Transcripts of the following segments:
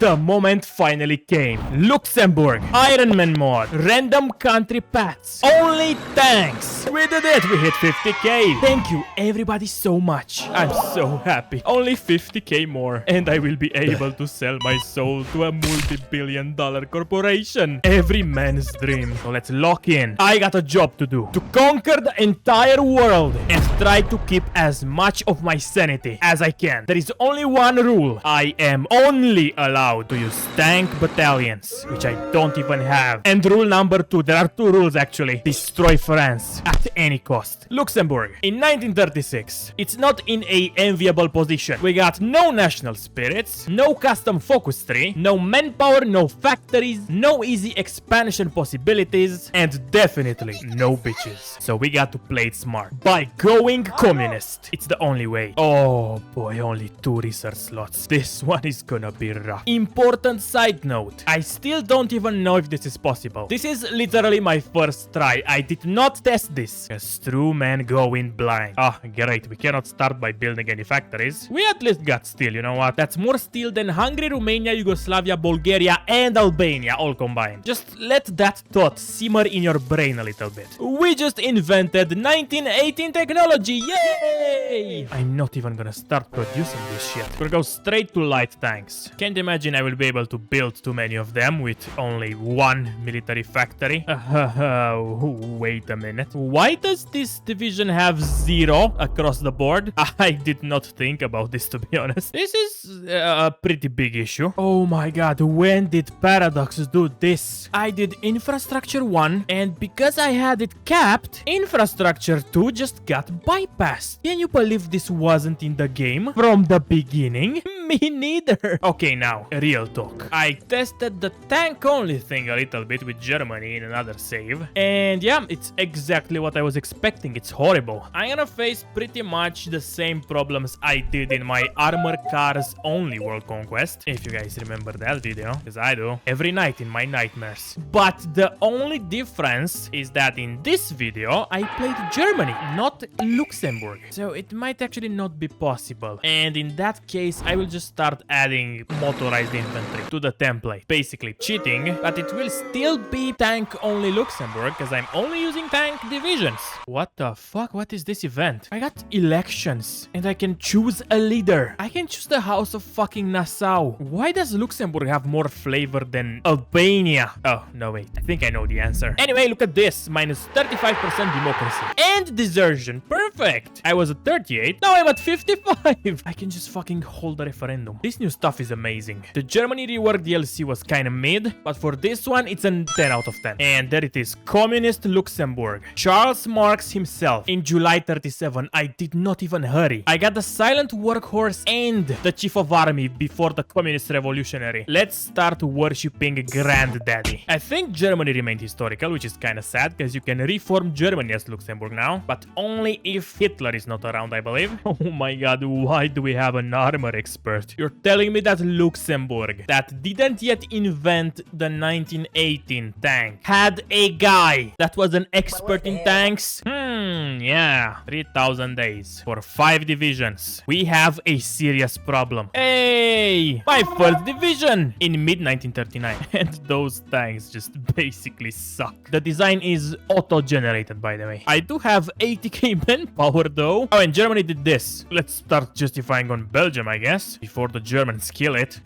The moment finally came. Luxembourg, Ironman mod, random country paths, only tanks. We did it, we hit 50k. Thank you everybody so much. I'm so happy. Only 50k more and I will be able to sell my soul to a multi-billion-dollar corporation. Every man's dream. So let's lock in. I got a job to do. To conquer the entire world and try to keep as much of my sanity as I can. There is only one rule. I am only allowed to use tank battalions, which I don't even have. And rule number 2, there are 2 rules actually. Destroy France at any cost. Luxembourg, in 1936, it's not in a enviable position. We got no national spirits, no custom focus tree, no manpower, no factories, no easy expansion possibilities, and definitely no bitches. So we got to play it smart by going communist. It's the only way. Oh boy, only 2 research slots. This one is gonna be rough. Important side note, I still don't even know if this is possible. This is literally my first try. I did not test this. As true men go in blind. Ah, great. We cannot start by building any factories. We at least got steel, you know what? That's more steel than Hungary, Romania, Yugoslavia, Bulgaria, and Albania all combined. Just let that thought simmer in your brain a little bit. We just invented 1918 technology. Yay! I'm not even gonna start producing this shit. We're gonna go straight to light tanks. Can't imagine I will be able to build too many of them with only 1 military factory. Wait a minute. Why does this division have 0 across the board? I did not think about this, to be honest. This is a pretty big issue. Oh my god, when did Paradox do this? I did infrastructure 1, and because I had it capped, infrastructure 2 just got bypassed. Can you believe this wasn't in the game from the beginning? Me neither. Okay, now, real talk. I tested the tank only thing a little bit with Germany in another save. And yeah, it's exactly what I was expecting. It's horrible. I'm gonna face pretty much the same problems I did in my armor cars only world conquest. If you guys remember that video, because I do. Every night in my nightmares. But the only difference is that in this video, I played Germany, not Luxembourg. So it might actually not be possible. And in that case, I will just start adding motorized infantry to the template. Basically cheating, but it will still be tank only Luxembourg because I'm only using tank divisions. What the fuck? What is this event? I got elections and I can choose a leader. I can choose the House of fucking Nassau. Why does Luxembourg have more flavor than Albania? Oh, no wait. I think I know the answer. Anyway, look at this. Minus 35% democracy. And desertion. Perfect. I was at 38. Now I'm at 55. I can just fucking hold a referendum. This new stuff is amazing. The Germany rework DLC was kinda mid, but for this one, it's a 10 out of 10. And there it is. Communist Luxembourg. Charles Marx himself. In July 37, I did not even hurry. I got the silent workhorse and the chief of army before the communist revolutionary. Let's start worshipping Granddaddy. I think Germany remained historical, which is kinda sad, because you can reform Germany as Luxembourg now, but only if Hitler is not around, I believe. Oh my god, why do we have an armor expert? You're telling me that Luxembourg, that didn't yet invent the 1918 tank, had a guy that was an expert in tanks? Yeah. 3,000 days for 5 divisions. We have a serious problem. Hey! My first division in mid-1939. And those tanks just basically suck. The design is auto-generated, by the way. I do have 80k manpower, though. Oh, and Germany did this. Let's start justifying on Belgium, I guess, before the Germans kill it.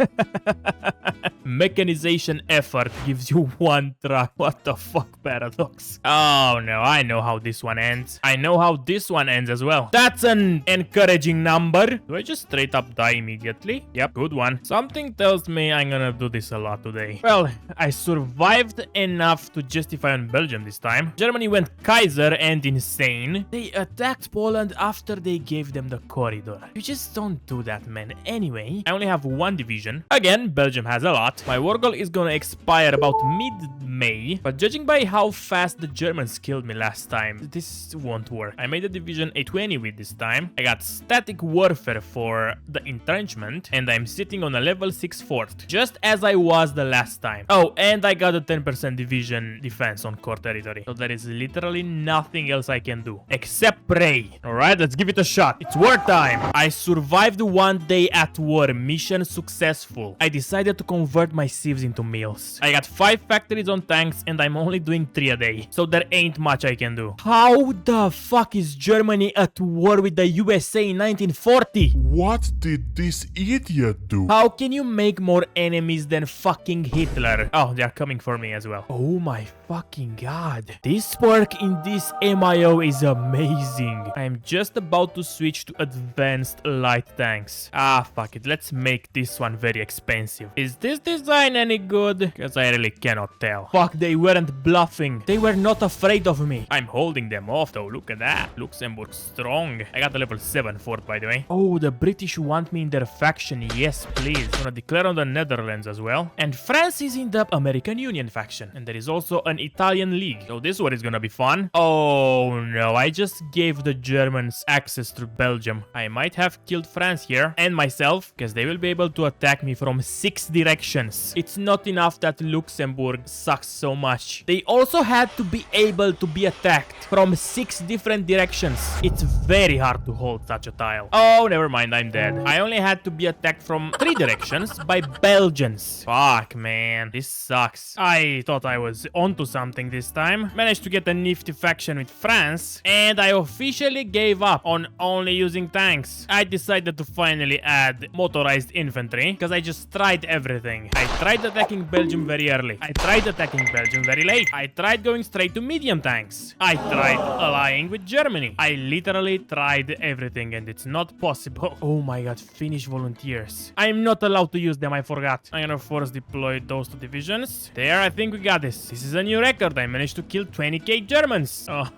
Mechanization effort gives you 1 truck. What the fuck, Paradox? Oh no, I know how this one ends. I know how this one ends as well. That's an encouraging number. Do I just straight up die immediately? Yep, good one. Something tells me I'm gonna do this a lot today. Well, I survived enough to justify on Belgium this time. Germany went Kaiser and insane. They attacked Poland after they gave them the corridor. You just don't do that, man. Anyway, I only have 1 division. Again, Belgium has a lot. My war goal is gonna expire about mid-May, but judging by how fast the Germans killed me last time, this won't work. I made a division A20 with this time. I got static warfare for the entrenchment, and I'm sitting on a level 6 fort, just as I was the last time. Oh, and I got a 10% division defense on core territory, so there is literally nothing else I can do except pray. Alright, let's give it a shot. It's war time. I survived 1 day at war. Mission successful. I decided to convert my sieves into mills. I got 5 factories on tanks, and I'm only doing 3 a day, so there ain't much I can do. How the fuck is Germany at war with the USA in 1940? What did this idiot do? How can you make more enemies than fucking Hitler? Oh, they're coming for me as well. Oh my fucking god. This perk in this MIO is amazing. I'm just about to switch to advanced light tanks. Ah, fuck it. Let's make this one very expensive. Is this design any good? Because I really cannot tell. Fuck, they weren't bluffing. They were not afraid of me. I'm holding them off though. Look at that. Luxembourg strong. I got a level 7 fort, by the way. Oh, the British want me in their faction. Yes, please. Gonna declare on the Netherlands as well. And France is in the American Union faction. And there is also an Italian league. So this one is gonna be fun. Oh no, I just gave the Germans access to Belgium. I might have killed France here and myself, because they will be able to attack me from 6 directions. It's not enough that Luxembourg sucks so much. They also had to be able to be attacked from 6 different directions. It's very hard to hold such a tile. Oh, never mind, I'm dead. I only had to be attacked from 3 directions by Belgians. Fuck, man. This sucks. I thought I was onto something this time. Managed to get a nifty faction with France, and I officially gave up on only using tanks. I decided to finally add motorized infantry, because I just tried everything. I tried attacking Belgium very early. I tried attacking Belgium very late. I tried going straight to medium tanks. I tried allying with Germany. I literally tried everything, and it's not possible. Oh my god, Finnish volunteers. I'm not allowed to use them, I forgot. I'm gonna force deploy those 2 divisions. There, I think we got this. This is a new record. I managed to kill 20k Germans. Oh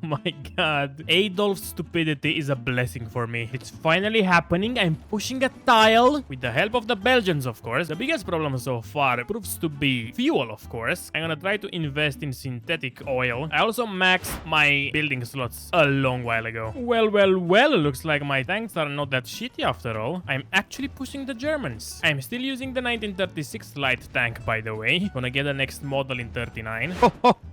my god. Adolf's stupidity is a blessing for me. It's finally happening. I'm pushing a tile with the help of the Belgians, of course. The biggest problem so far proves to be fuel, of course. I'm gonna try to invest in synthetic oil. I also maxed my building slots a long while ago. Well, looks like my tanks are not that shitty after all. I'm actually pushing the Germans. I'm still using the 1936 light tank, by the way. Gonna get the next model in 39.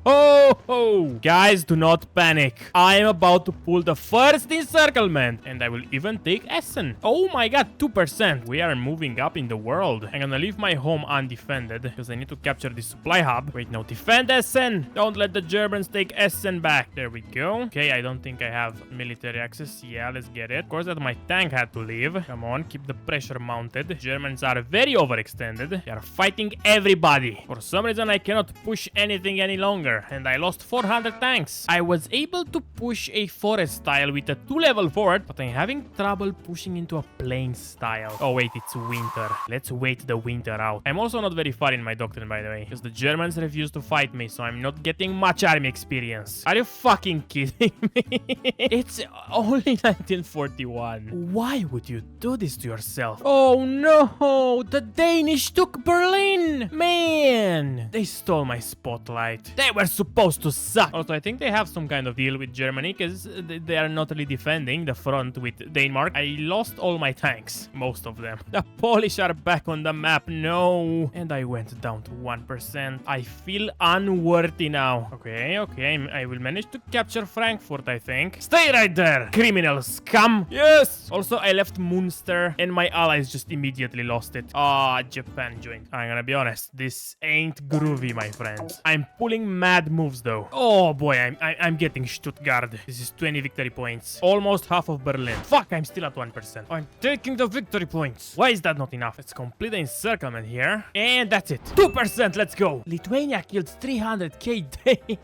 Ho! Guys, do not panic. I am about to pull the first encirclement, and I will even take Essen. Oh my god, 2%. We are moving up in the world. I'm gonna leave my home undefended, because I need to capture the supply hub. Wait, no, defend Essen. Don't let the Germans take Essen back. There we go. Okay, I don't think I have military access. Yeah, let's get it. Of course that my tank had to leave. Come on, keep the pressure mounted. Germans are very overextended. They are fighting everybody. For some reason, I cannot push anything any longer, and I lost 400 tanks. I was able to push a forest tile with a 2-level fort, but I'm having trouble pushing into a plain style. Oh wait, it's winter. Let's wait the winter out. I'm also not very far in my doctrine, by the way, because the Germans refuse to fight me, so I'm not getting much army experience. Are you fucking kidding me? It's only 1941. Why would you do this to yourself? Oh no! The Danish took Berlin! Man! They stole my spotlight. They were supposed to suck. Also, I think they have some kind of deal with Germany, because they are not really defending the front with Denmark. I lost all my tanks. Most of them. The Polish are back on the map. No! And I went down to 1%. I feel unworthy now. Okay. I will manage to capture Frankfurt, I think. Stay right there, criminal scum! Yes! Also, I left Munster, and my allies just immediately lost it. Ah, Japan joined. I'm gonna be honest, this ain't groovy, my friends. I'm pulling mad moves, though. Oh boy, I'm getting Stuttgart. This is 20 victory points. Almost half of Berlin. Fuck, I'm still at 1%. I'm taking the victory points. Why is that not enough? Let's complete the encirclement here. And that's it. 2%, let's go. Lithuania killed 300k,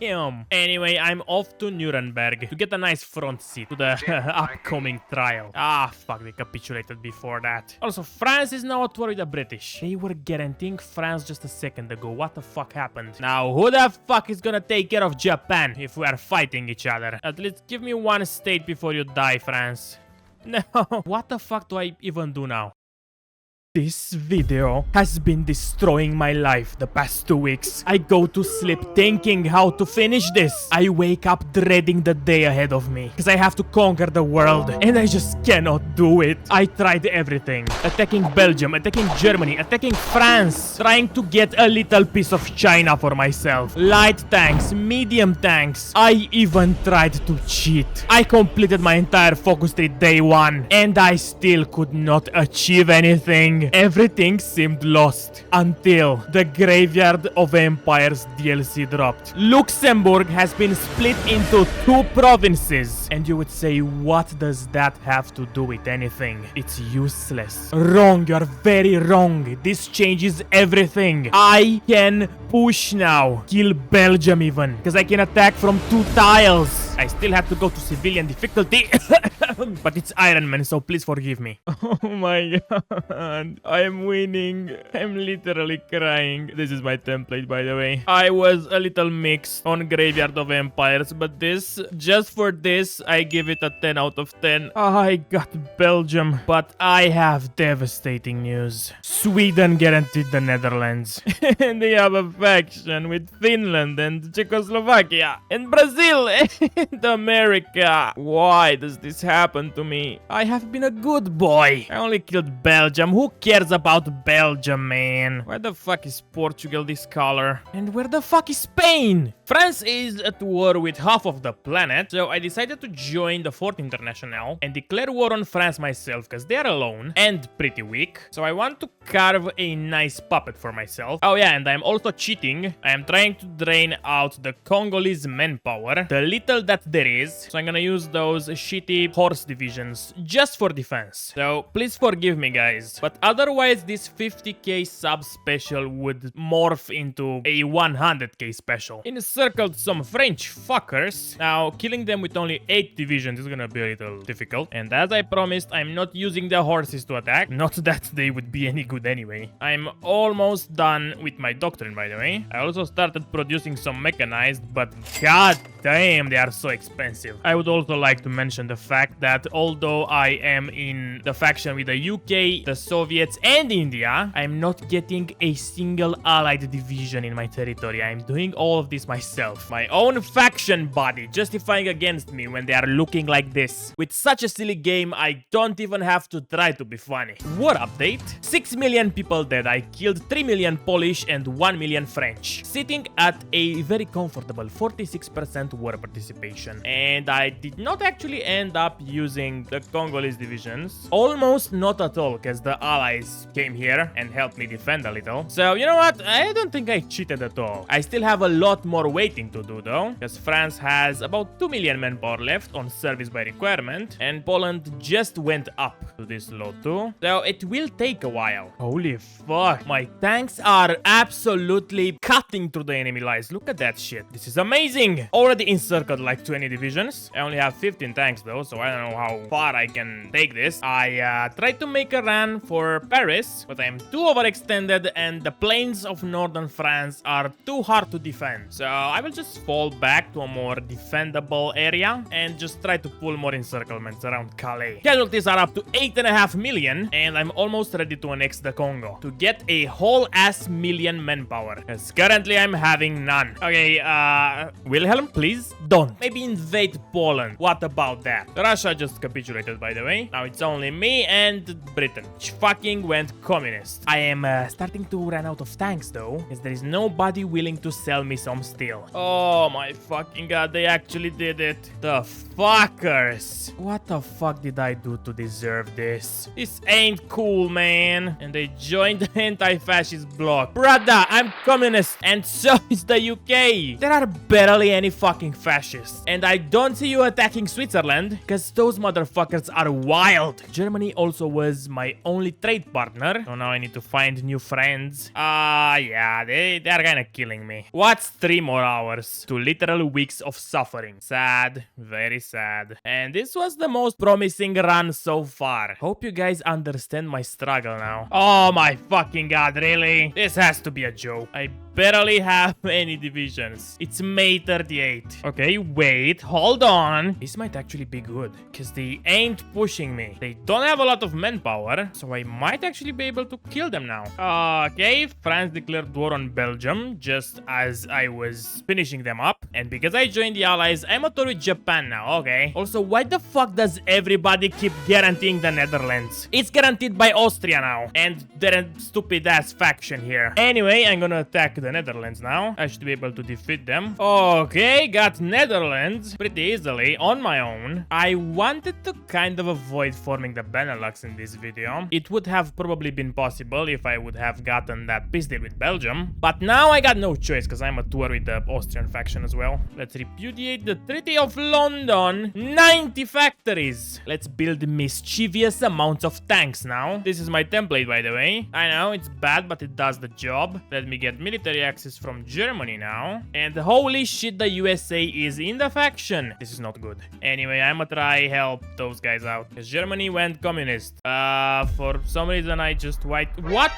damn. Anyway, I'm off to Nuremberg to get a nice front seat to the upcoming trial. Ah, fuck, they capitulated before that. Also, France is now at war with the British. They were guaranteeing France just a second ago. What the fuck happened? Now, who the fuck is gonna take care of Japan if we are fighting each other? At least give me one state before you die, France. No, what the fuck do I even do now? This video has been destroying my life the past 2 weeks. I go to sleep thinking how to finish this. I wake up dreading the day ahead of me because I have to conquer the world and I just cannot do it. I tried everything. Attacking Belgium, attacking Germany, attacking France, trying to get a little piece of China for myself. Light tanks, medium tanks. I even tried to cheat. I completed my entire focus tree day 1 and I still could not achieve anything. Everything seemed lost until the Graveyard of Empires DLC dropped. Luxembourg has been split into 2 provinces. And you would say, what does that have to do with anything? It's useless. Wrong, you're very wrong. This changes everything. I can push now. Kill Belgium even. Because I can attack from 2 tiles. I still have to go to civilian difficulty. But it's Ironman, so please forgive me. Oh my god. I am winning. I'm literally crying. This is my template, by the way. I was a little mixed on Graveyard of Empires, but this, just for this, I give it a 10 out of 10. I got Belgium, but I have devastating news. Sweden guaranteed the Netherlands. And they have a faction with Finland and Czechoslovakia and Brazil and America. Why does this happen to me? I have been a good boy. I only killed Belgium. Who cares about Belgium, man? Why the fuck is Portugal this color? And where the fuck is Spain? France is at war with half of the planet, so I decided to join the 4th International and declare war on France myself because they're alone and pretty weak. So I want to carve a nice puppet for myself. Oh yeah, and I'm also cheating. I am trying to drain out the Congolese manpower, the little that there is. So I'm gonna use those shitty horse divisions just for defense. So please forgive me, guys. But otherwise, this 50k sub special would morph into a 100k special. Encircled some French fuckers. Now, killing them with only 8 divisions is gonna be a little difficult. And as I promised, I'm not using the horses to attack. Not that they would be any good anyway. I'm almost done with my doctrine, by the way. I also started producing some mechanized, but god damn, they are so expensive. I would also like to mention the fact that although I am in the faction with the UK, the Soviets, and India, I'm not getting a single allied division in my territory. I'm doing all of this myself. My own faction body justifying against me when they are looking like this. With such a silly game, I don't even have to try to be funny. War update. 6 million people dead. I killed 3 million Polish and 1 million French. Sitting at a very comfortable 46% war participation. And I did not actually end up using the Congolese divisions. Almost not at all, because the allies came here and helped me defend a little. So, you know what? I don't think I cheated at all. I still have a lot more waiting to do, though, because France has about 2 million manpower left on service by requirement, and Poland just went up to this low too. So it will take a while. Holy fuck. My tanks are absolutely cutting through the enemy lines. Look at that shit. This is amazing. Already encircled like 20 divisions. I only have 15 tanks though, so I don't know how far I can take this. I tried to make a run for Paris, but I'm too overextended and the plains of northern France are too hard to defend. So I will just fall back to a more defendable area and just try to pull more encirclements around Calais. Casualties are up to 8.5 million and I'm almost ready to annex the Congo to get a whole ass million manpower, because currently I'm having none. Okay, Wilhelm, please don't. Maybe invade Poland. What about that? Russia just capitulated, by the way. Now it's only me and Britain, which fucking went communist. I am starting to run out of tanks though, because there is nobody willing to sell me some steel. Oh my fucking god, they actually did it. The fuckers. What the fuck did I do to deserve this? This ain't cool, man. And they joined the anti-fascist bloc. Brother, I'm communist, and so is the UK. There are barely any fucking fascists. And I don't see you attacking Switzerland, because those motherfuckers are wild. Germany also was my only trade partner, so now I need to find new friends. Yeah, they are kinda killing me. What's 3 more hours to literal weeks of suffering? Sad, very sad. And this was the most promising run so far. Hope you guys understand my struggle now. Oh my fucking god, really? This has to be a joke. I barely have any divisions. It's May 38. Okay, wait, hold on. This might actually be good, because they ain't pushing me. They don't have a lot of manpower, so I might actually be able to kill them now. Okay, France declared war on Belgium just as I was finishing them up. And because I joined the Allies, I'm at war with Japan now, okay. Also, why the fuck does everybody keep guaranteeing the Netherlands? It's guaranteed by Austria now, and their stupid ass faction here. Anyway, I'm gonna attack the Netherlands now. I should be able to defeat them. Okay, got Netherlands pretty easily on my own. I wanted to kind of avoid forming the Benelux in this video. It would have probably been possible if I would have gotten that peace deal with Belgium, but now I got no choice because I'm at war with the Austrian faction as well. Let's repudiate the Treaty of London. 90 factories. Let's build mischievous amounts of tanks now. This is my template, by the way. I know it's bad, but it does the job. Let me get military access from Germany now. And holy shit, the USA is in the faction. This is not good. Anyway, I'ma try help those guys out, because Germany went communist. For some reason I just wiped. What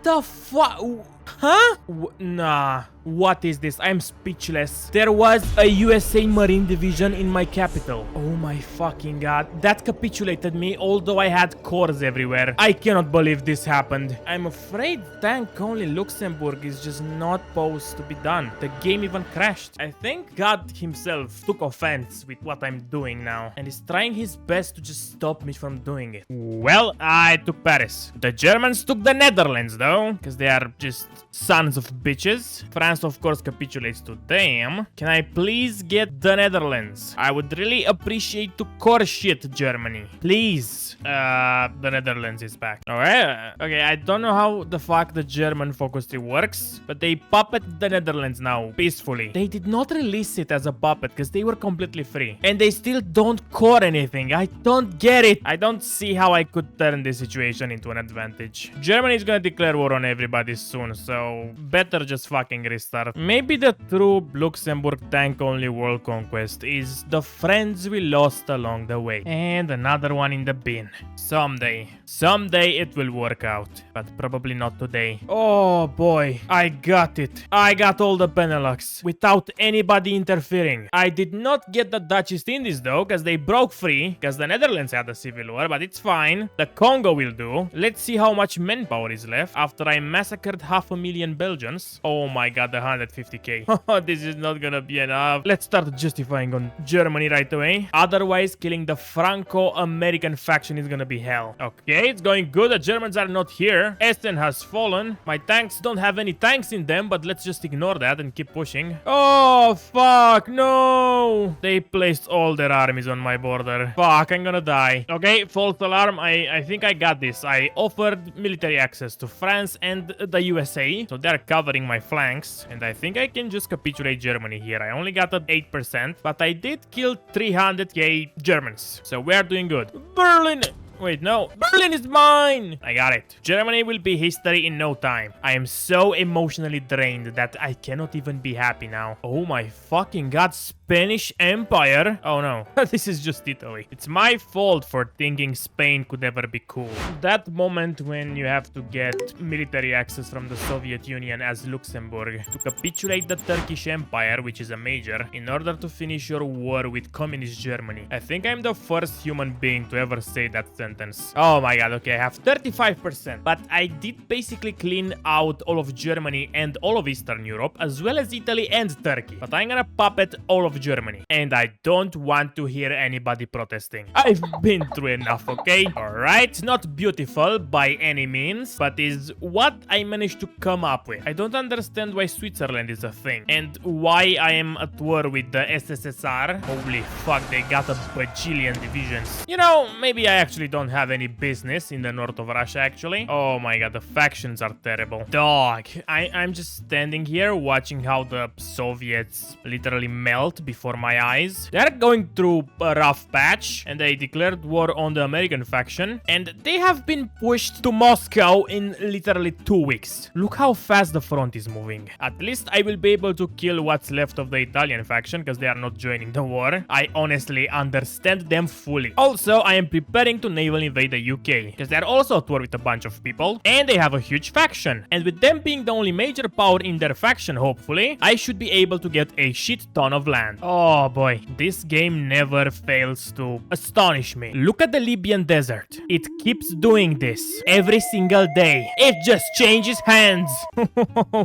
the fuck? Huh? Nah. What is this? I'm speechless. There was a USA Marine Division in my capital. Oh my fucking god. That capitulated me, although I had cores everywhere. I cannot believe this happened. I'm afraid tank-only Luxembourg is just not supposed to be done. The game even crashed. I think God himself took offense with what I'm doing now, and is trying his best to just stop me from doing it. Well, I took Paris. The Germans took the Netherlands, though, because they are just sons of bitches. France, of course, capitulates to them. Can I please get the Netherlands? I would really appreciate to core shit Germany. Please. The Netherlands is back. Alright. Okay, I don't know how the fuck the German focus tree works, but they puppet the Netherlands now peacefully. They did not release it as a puppet because they were completely free. And they still don't core anything. I don't get it. I don't see how I could turn this situation into an advantage. Germany is gonna declare war on everybody soon, so better just fucking restart. Maybe the true Luxembourg tank-only world conquest is the friends we lost along the way. And another one in the bin. Someday it will work out, but probably not today. Oh boy, I got it. I got all the Benelux without anybody interfering. I did not get the Dutch East Indies though, because they broke free, because the Netherlands had a civil war, but it's fine. The Congo will do. Let's see how much manpower is left after I massacred 500,000 Belgians. Oh my god, the 150k. This is not gonna be enough. Let's start justifying on Germany right away. Otherwise, killing the Franco-American faction is gonna be hell. Okay, it's going good. The Germans are not here. Essen has fallen. My tanks don't have any tanks in them, but let's just ignore that and keep pushing. Oh, fuck, no. They placed all their armies on my border. Fuck, I'm gonna die. Okay, false alarm. I think I got this. I offered military access to France and the USA, so they're covering my flanks, and I think I can just capitulate Germany here. I only got an 8%, but I did kill 300k Germans, so we're doing good. Berlin! Wait, no. Berlin is mine! I got it. Germany will be history in no time. I am so emotionally drained that I cannot even be happy now. Oh my fucking god, Spanish Empire? Oh no, this is just Italy. It's my fault for thinking Spain could ever be cool. That moment when you have to get military access from the Soviet Union as Luxembourg to capitulate the Turkish Empire, which is a major, in order to finish your war with communist Germany. I think I'm the first human being to ever say that sentence. Oh my god, okay, I have 35%. But I did basically clean out all of Germany and all of Eastern Europe, as well as Italy and Turkey. But I'm gonna puppet all of Germany. And I don't want to hear anybody protesting. I've been through enough, okay? Alright, not beautiful by any means, but is what I managed to come up with. I don't understand why Switzerland is a thing, and why I am at war with the SSSR. Holy fuck, they got a bajillion divisions. You know, maybe I actually don't have any business in the north of Russia, actually. Oh my god, the factions are terrible. Dog, I'm just standing here watching how the Soviets literally melt before my eyes. They're going through a rough patch, and they declared war on the American faction, and they have been pushed to Moscow in literally 2 weeks. Look how fast the front is moving. At least I will be able to kill what's left of the Italian faction, because they are not joining the war. I honestly understand them fully. Also, I am preparing to naval invade the UK, because they're also at war with a bunch of people, and they have a huge faction. And with them being the only major power in their faction, hopefully, I should be able to get a shit ton of land. Oh boy, this game never fails to astonish me. Look at the Libyan desert. It keeps doing this every single day. It just changes hands.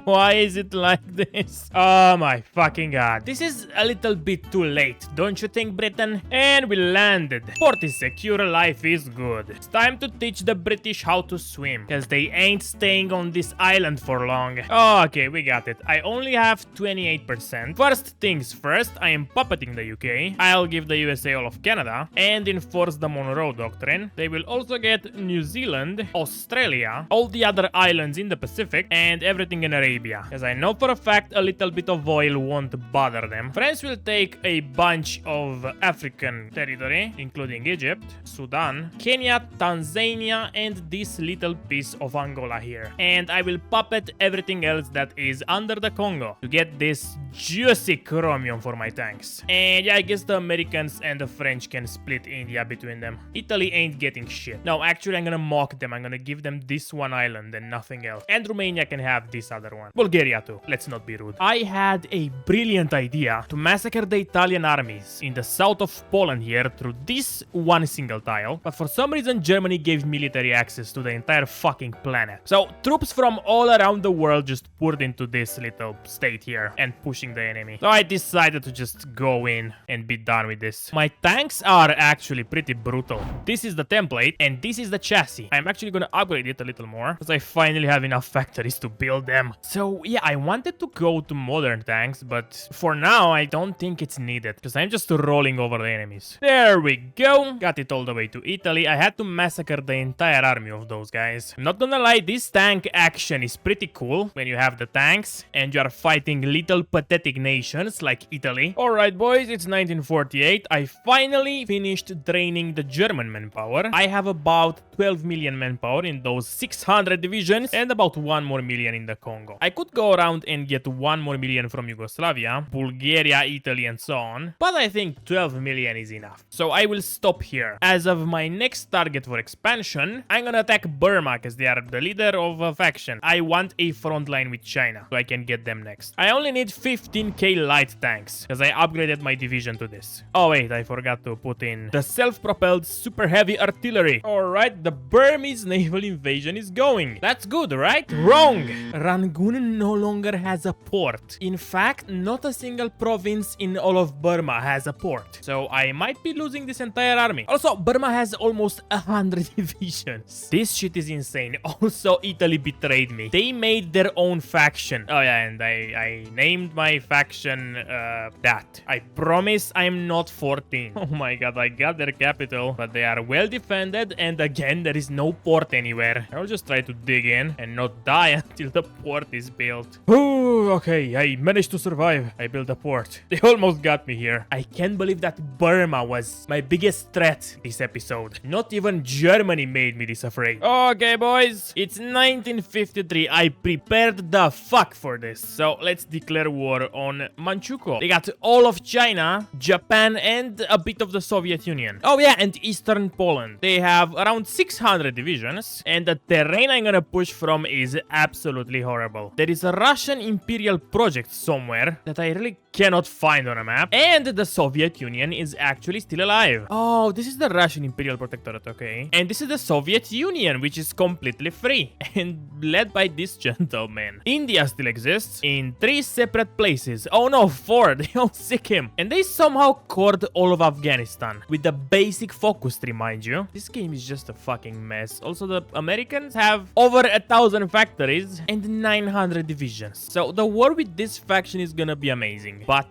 Why is it like this? Oh my fucking god. This is a little bit too late, don't you think, Britain? And we landed. Port is secure, life is good. It's time to teach the British how to swim, because they ain't staying on this island for long. Okay, we got it. I only have 28%. First things first, I am puppeting the UK. I'll give the USA all of Canada and enforce the Monroe Doctrine. They will also get New Zealand, Australia, all the other islands in the Pacific, and everything in Arabia, as I know for a fact a little bit of oil won't bother them. France will take a bunch of African territory, including Egypt, Sudan, Kenya, Tanzania, and this little piece of Angola here. And I will puppet everything else that is under the Congo to get this juicy chromium for my tanks. And yeah, I guess the Americans and the French can split India between them. Italy ain't getting shit. No, actually, I'm gonna mock them. I'm gonna give them this one island and nothing else. And Romania can have this other one. Bulgaria too. Let's not be rude. I had a brilliant idea to massacre the Italian armies in the south of Poland here through this one single tile. But for some reason, Germany gave military access to the entire fucking planet. So troops from all around the world just poured into this little state here and pushing the enemy. So I decided to just go in and be done with this. My tanks are actually pretty brutal. This is the template and this is the chassis. I'm actually gonna upgrade it a little more because I finally have enough factories to build them. So yeah, I wanted to go to modern tanks, but for now I don't think it's needed because I'm just rolling over the enemies. There we go. Got it all the way to Italy. I had to massacre the entire army of those guys. I'm not gonna lie, this tank action is pretty cool when you have the tanks and you are fighting little pathetic nations like Italy. Alright boys, it's 1948. I finally finished draining the German manpower. I have about 12 million manpower in those 600 divisions and about 1 more million in the Congo. I could go around and get 1 more million from Yugoslavia, Bulgaria, Italy and so on, but I think 12 million is enough. So I will stop here. As of my next target for expansion, I'm gonna attack Burma because they are the leader of a faction. I want a front line with China so I can get them next. I only need 15k light tanks because I upgraded my division to this. Oh wait, I forgot to put in the self-propelled super heavy artillery. Alright, the Burmese naval invasion is going. That's good, right? Wrong! Rangoon no longer has a port. In fact, not a single province in all of Burma has a port. So I might be losing this entire army. Also, Burma has almost 100 divisions. This shit is insane. Also, Italy betrayed me. They made their own faction. Oh yeah, and I named my faction that. I promise I'm not 14. Oh my god, I got their capital, but they are well defended, and again, there is no port anywhere. I'll just try to dig in and not die until the port is built. Ooh, okay, I managed to survive. I built a port. They almost got me here. I can't believe that Burma was my biggest threat this episode. Not even Germany made me this afraid. Okay, boys, it's 1953. I prepared the fuck for this. So let's declare war on Manchukuo. They got all of China, Japan, and a bit of the Soviet Union. Oh yeah, and Eastern Poland. They have around 600 divisions, and the terrain I'm gonna push from is absolutely horrible. There is a Russian Imperial project somewhere that I really cannot find on a map, and the Soviet Union is actually still alive. Oh, this is the Russian Imperial Protectorate, okay. And this is the Soviet Union, which is completely free and led by this gentleman. India still exists in 3 separate places. Oh no, 4. They all Sikkim. And they somehow cored all of Afghanistan with the basic focus tree, mind you. This game is just a fucking mess. Also, the Americans have over 1,000 factories and 900 divisions. So the war with this faction is gonna be amazing. But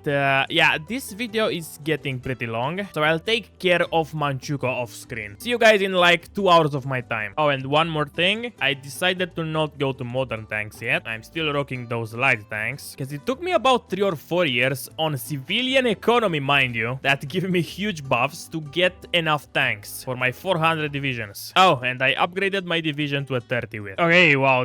yeah, this video is getting pretty long, so I'll take care of Manchukuo off screen. See you guys in like 2 hours of my time. Oh, and one more thing, I decided to not go to modern tanks yet. I'm still rocking those light tanks, because it took me about 3 or 4 years on civilian economy, mind you, that give me huge buffs to get enough tanks for my 400 divisions. Oh, and I upgraded my division to a 30 with. Okay, wow,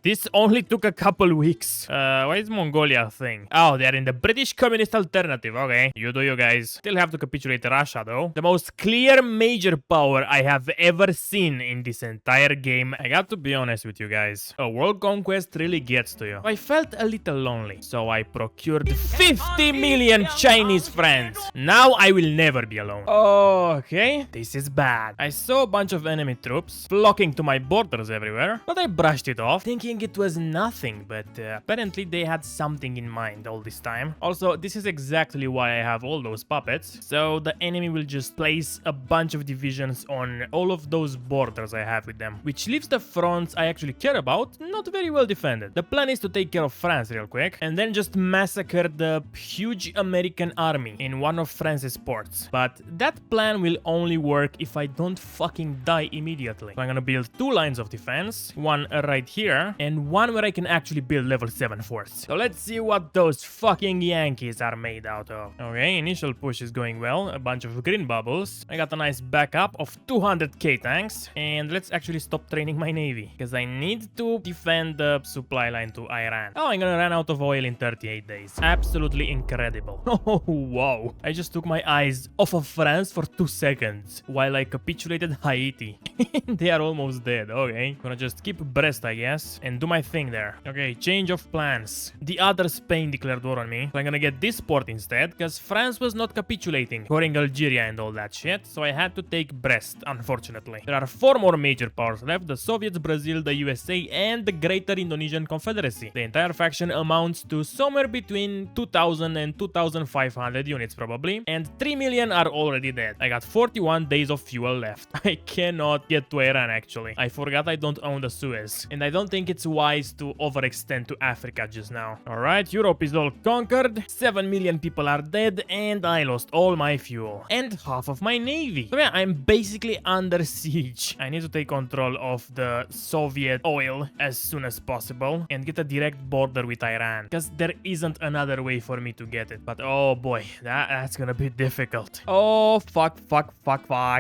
this only took a couple weeks. Why is Mongolia a thing? Oh, they're in the British Communist Alternative. Okay, you do you guys. Still have to capitulate Russia though. The most clear major power I have ever seen in this entire game. I got to be honest with you guys. A world conquest really gets to you. I felt a little lonely, so I procured 50 million Chinese friends. Now I will never be alone. Okay, this is bad. I saw a bunch of enemy troops flocking to my borders everywhere, but I brushed it off, thinking it was nothing, but apparently they had something in mind all this time. Also, this is exactly why I have all those puppets, so the enemy will just place a bunch of divisions on all of those borders I have with them, which leaves the fronts I actually care about not very well defended. The plan is to take care of France real quick, and then just massacre the huge American army in one of France's ports. But that plan will only work if I don't fucking die immediately. So I'm gonna build 2 lines of defense, one right here, and one where I can actually build level 7 forts. So let's see what those fucking Yankees are made out of. Okay, initial push is going well, a bunch of green bubbles. I got a nice backup of 200k tanks, and let's actually stop training my navy, because I need to defend the supply line to Iran. Oh, I'm gonna run out of oil in 38 days. Absolutely incredible. Oh, wow. I just took my eyes off of France for 2 seconds while I capitulated Haiti. They are almost dead. Okay, gonna just keep Brest, I guess, and do my thing there. Okay, change of plans. The other Spain declared war on me, so I'm gonna get this port instead, because France was not capitulating, scoring Algeria and all that shit, so I had to take Brest, unfortunately. There are 4 more major powers left: the Soviets, Brazil, the USA, and the Greater Indonesian Confederacy. The entire faction amounts to somewhere between 2,000 and 2,500 units probably, and 3 million are already dead. I got 41 days of fuel left. I cannot get to Iran actually. I forgot I don't own the Suez, and I don't think it's wise to overextend to Africa just now. Alright, Europe is all conquered, 7 million people are dead, and I lost all my fuel. And half of my navy. So yeah, I'm basically under siege. I need to take control of the Soviet oil as soon as possible, and get a direct border with Iran, because there isn't another way for me to get it. But oh boy, that's gonna be difficult. Oh, fuck.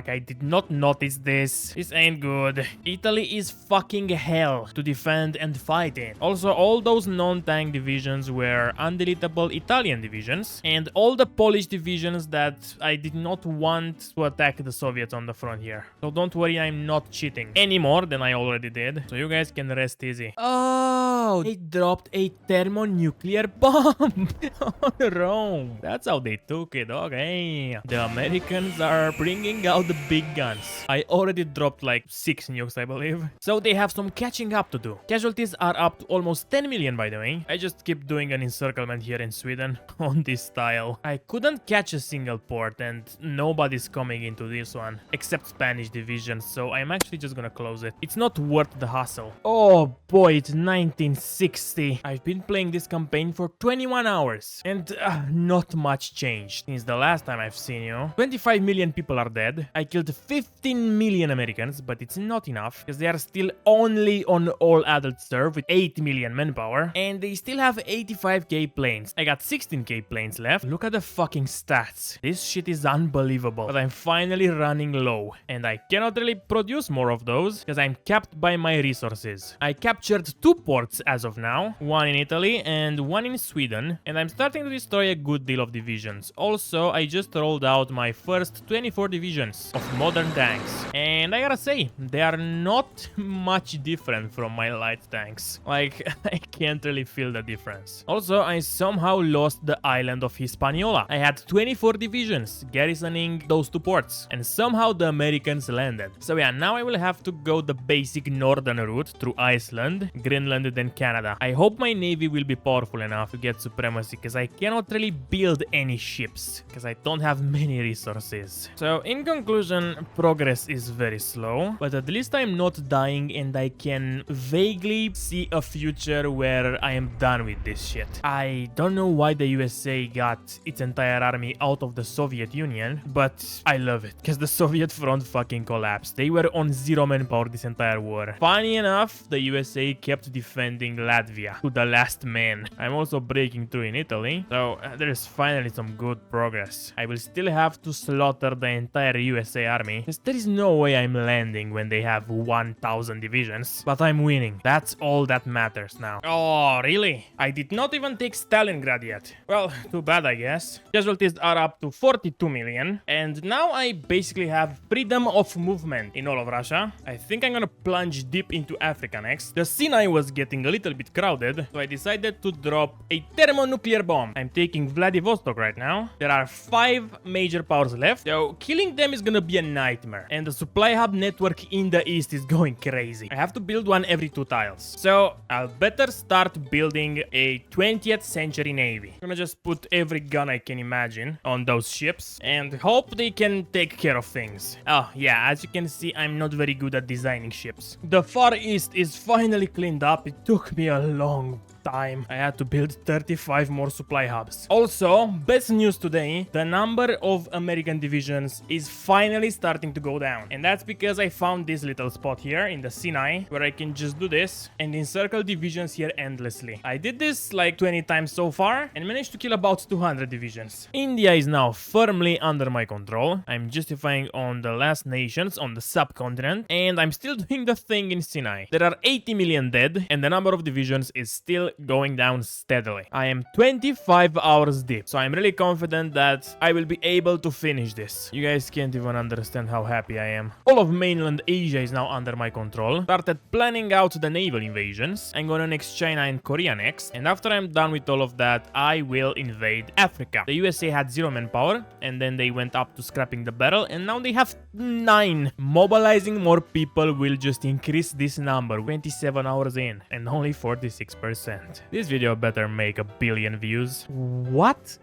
I did not notice this. This ain't good. Italy is fucking hell to defend and fight in. Also, all those non-tank divisions were undeletable Italian divisions, and all the Polish divisions that I did not want to attack the Soviets on the front here. So don't worry, I'm not cheating any more than I already did, so you guys can rest easy. Oh, they dropped a thermonuclear bomb on Rome. That's how they took it. Okay, the Americans are bringing out the big guns. I already dropped like 6 nukes, I believe, so they have some catching up to do. Casualties are up to almost 10 million, by the way. I just keep doing an encirclement here in Sweden on this tile. I couldn't catch a single port, and nobody's coming into this one except Spanish divisions, so I'm actually just gonna close it. It's not worth the hassle. Oh boy, it's 1960. I've been playing this campaign for 21 hours, and not much changed since the last time I've seen you. 25 million people are dead. I killed 15 million Americans, but it's not enough, because they are still only on all adult serve with 8 million manpower, and they still have 85k planes. I got 16k planes left. Look at the fucking stats. This shit is unbelievable, but I'm finally running low, and I cannot really produce more of those because I'm capped by my resources. I captured 2 ports as of now, one in Italy and one in Sweden, and I'm starting to destroy a good deal of divisions. Also, I just rolled out my first 24 divisions of modern tanks, and I gotta say, they are not much different from my light tanks. Like, I can't really feel the difference. Also, I somehow lost the island of Hispaniola. I had 24 divisions garrisoning those 2 ports, and somehow the Americans landed. So yeah, now I will have to go the basic northern route through Iceland, Greenland, then Canada. I hope my navy will be powerful enough to get supremacy, because I cannot really build any ships, because I don't have many resources. So in conclusion, progress is very slow, but at least I'm not dying, and I can vaguely see a future where I am done with this shit. I don't know why why the USA got its entire army out of the Soviet Union, but I love it, because the Soviet front fucking collapsed. They were on zero manpower this entire war. Funny enough, the USA kept defending Latvia to the last man. I'm also breaking through in Italy, so there's finally some good progress. I will still have to slaughter the entire USA army, because there is no way I'm landing when they have 1,000 divisions. But I'm winning. That's all that matters now. Oh, really? I did not even take Stalingrad yet. Well, too bad, I guess. Casualties are up to 42 million, and now I basically have freedom of movement in all of Russia. I think I'm gonna plunge deep into Africa next. The Sinai was getting a little bit crowded, so I decided to drop a thermonuclear bomb. I'm taking Vladivostok right now. There are 5 major powers left, so killing them is gonna be a nightmare. And the supply hub network in the east is going crazy. I have to build one every 2 tiles. So I'll better start building a 20th century navy. I'm gonna just put every gun I can imagine on those ships and hope they can take care of things. Oh yeah, as you can see, I'm not very good at designing ships. The Far East is finally cleaned up. It took me a long time. I had to build 35 more supply hubs. Also, best news today, the number of American divisions is finally starting to go down. And that's because I found this little spot here in the Sinai where I can just do this and encircle divisions here endlessly. I did this like 20 times so far and managed to kill about 200 divisions. India is now firmly under my control. I'm justifying on the last nations on the subcontinent, and I'm still doing the thing in Sinai. There are 80 million dead and the number of divisions is still going down steadily. I am 25 hours deep, so I'm really confident that I will be able to finish this. You guys can't even understand how happy I am. All of mainland Asia is now under my control. Started planning out the naval invasions. I'm gonna annex China and Korea next, and after I'm done with all of that, I will invade Africa. The USA had 0 manpower, and then they went up to scrapping the battle, and now they have 9. Mobilizing more people will just increase this number 27 hours in, and only 46%. This video better make 1 billion views. What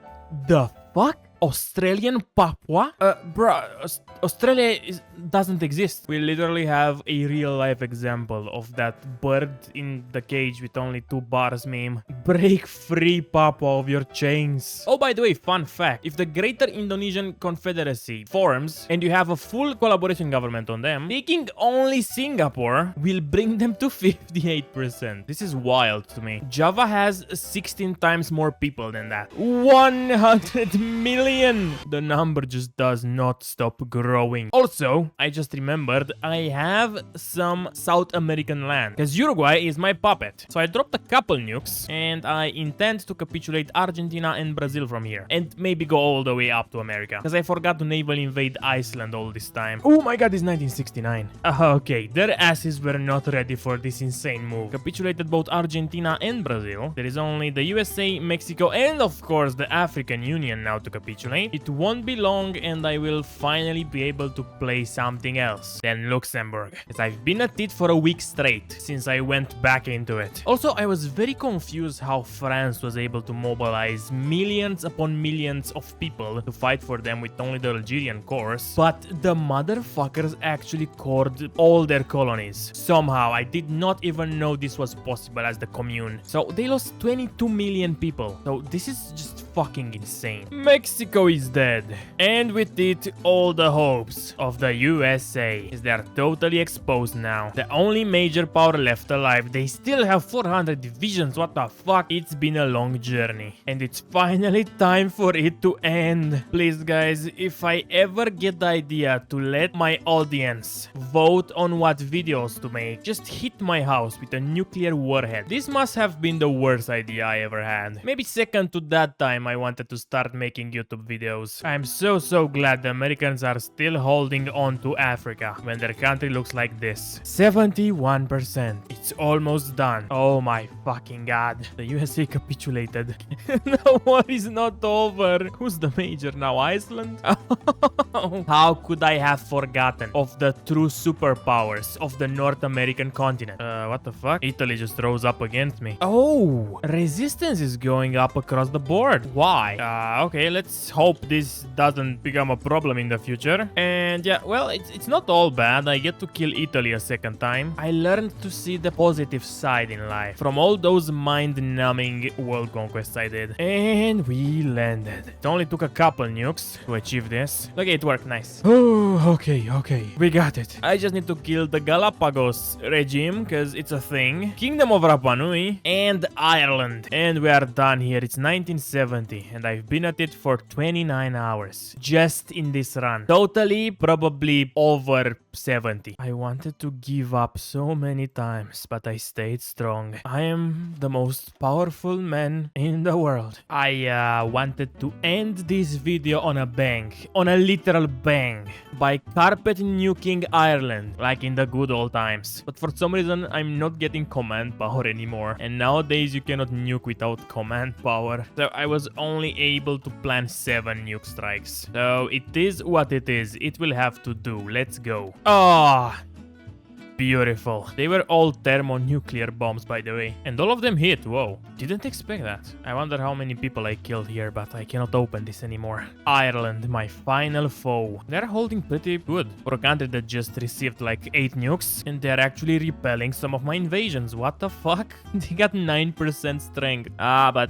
the fuck? Australian Papua? Australia doesn't exist. We literally have a real life example of that bird in the cage with only 2 bars meme. Break free, Papua, of your chains. Oh, by the way, fun fact. If the Greater Indonesian Confederacy forms and you have a full collaboration government on them, taking only Singapore will bring them to 58%. This is wild to me. Java has 16 times more people than that. 100 million. The number just does not stop growing. Also, I just remembered I have some South American land, because Uruguay is my puppet. So I dropped a couple nukes and I intend to capitulate Argentina and Brazil from here, and maybe go all the way up to America, because I forgot to naval invade Iceland all this time. Oh my god, it's 1969. Okay, their asses were not ready for this insane move. Capitulated both Argentina and Brazil. There is only the USA, Mexico, and of course the African Union now to capitulate. It won't be long and I will finally be able to play something else than Luxembourg, as I've been at it for a week straight since I went back into it. Also, I was very confused how France was able to mobilize millions upon millions of people to fight for them with only the Algerian corps, but the motherfuckers actually cored all their colonies. Somehow, I did not even know this was possible as the commune. So they lost 22 million people. So this is just fucking insane. Mexico is dead, and with it all the hopes of the USA, as they are totally exposed now. The only major power left alive, they still have 400 divisions. What the fuck? It's been a long journey and it's finally time for it to end. Please guys, if I ever get the idea to let my audience vote on what videos to make, just hit my house with a nuclear warhead. This must have been the worst idea I ever had. Maybe second to that time I wanted to start making YouTube videos. I'm so glad the Americans are still holding on to Africa when their country looks like this. 71%. It's almost done. Oh my fucking god. The USA capitulated. The war is not over. Who's the major now? Iceland? How could I have forgotten of the true superpowers of the North American continent? What the fuck? Italy just rose up against me. Oh, resistance is going up across the board. Why? Okay, let's hope this doesn't become a problem in the future. And yeah, well, it's not all bad. I get to kill Italy a second time. I learned to see the positive side in life from all those mind-numbing world conquests I did. And we landed. It only took a couple nukes to achieve this. Okay, it worked nice. Oh, okay. We got it. I just need to kill the Galapagos regime, because it's a thing. Kingdom of Rapa Nui and Ireland. And we are done here. It's 1970 and I've been at it for 29 hours. Just in this run. Totally, probably over 70. I wanted to give up so many times, but I stayed strong. I am the most powerful man in the world. I wanted to end this video on a bang. On a literal bang. By carpet nuking Ireland, like in the good old times. But for some reason, I'm not getting command power anymore. And nowadays, you cannot nuke without command power. So I was only able to plan 7 nuke strikes. So it is what it is. It will have to do. Let's go. Oh, beautiful. They were all thermonuclear bombs, by the way. And all of them hit. Whoa. Didn't expect that. I wonder how many people I killed here, but I cannot open this anymore. Ireland, my final foe. They're holding pretty good for a country that just received like 8 nukes. And they're actually repelling some of my invasions. What the fuck? They got 9% strength. But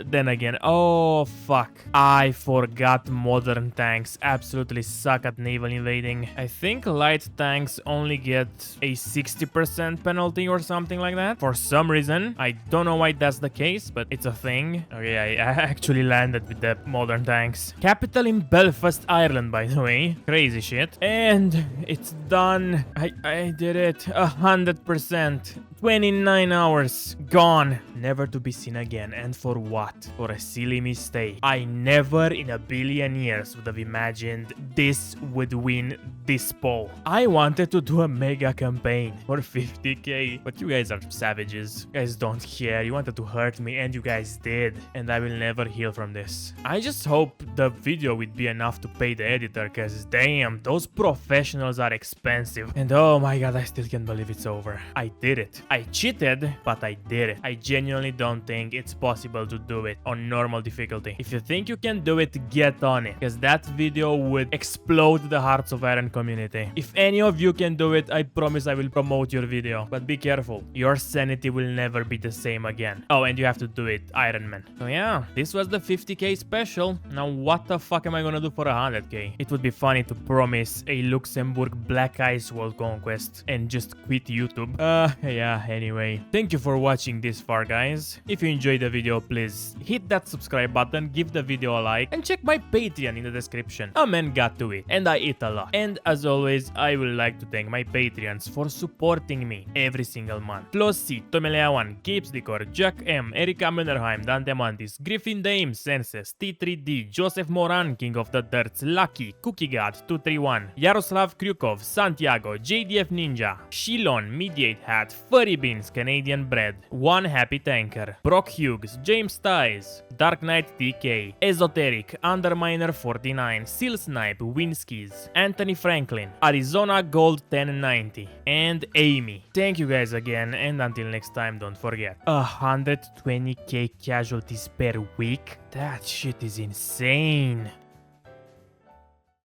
then again, oh fuck. I forgot modern tanks absolutely suck at naval invading. I think light tanks only get a 60% penalty or something like that. For some reason, I don't know why that's the case, but it's a thing. Okay, I actually landed with the modern tanks. Capital in Belfast, Ireland, by the way. Crazy shit. And it's done. I did it. 100%. 29 hours. Gone. Never to be seen again. And for what? For a silly mistake. I never in a billion years would have imagined this would win this poll. I wanted to do a mega campaign for 50k, but you guys are savages. You guys don't care. You wanted to hurt me and you guys did. And I will never heal from this. I just hope the video would be enough to pay the editor, cause damn, those professionals are expensive. And oh my god, I still can't believe it's over. I did it. I cheated, but I did it. I genuinely don't think it's possible to do it on normal difficulty. If you think you can do it, get on it, because that video would explode the Hearts of Iron community. If any of you can do it, I promise I will promote your video. But be careful. Your sanity will never be the same again. Oh, and you have to do it Ironman. So yeah, this was the 50k special. Now what the fuck am I gonna do for 100k? It would be funny to promise a Luxembourg Black Ice World Conquest and just quit YouTube. Yeah. Anyway, thank you for watching this far, guys. If you enjoyed the video, please hit that subscribe button, give the video a like, and check my Patreon in the description. A man got to it, and I eat a lot. And as always, I would like to thank my Patreons for supporting me every single month. Flossi, Tomeleawan, Capes Decor, Jack M, Erika Mönnerheim, Dante Mantis, Griffin Dame, Senses, T3D, Joseph Moran, King of the Dirts, Lucky, Cookie God 231, Yaroslav Kryukov, Santiago, JDF Ninja, Shilon, Mediate Hat, Furry Beans, Canadian Bread, One Happy Tanker, Brock Hughes, James Ties, Dark Knight DK, Esoteric, Underminer 49, Seal Snipe, Winskis, Anthony Franklin, Arizona Gold 1090, and Amy. Thank you guys again, and until next time, don't forget, 120k casualties per week? That shit is insane.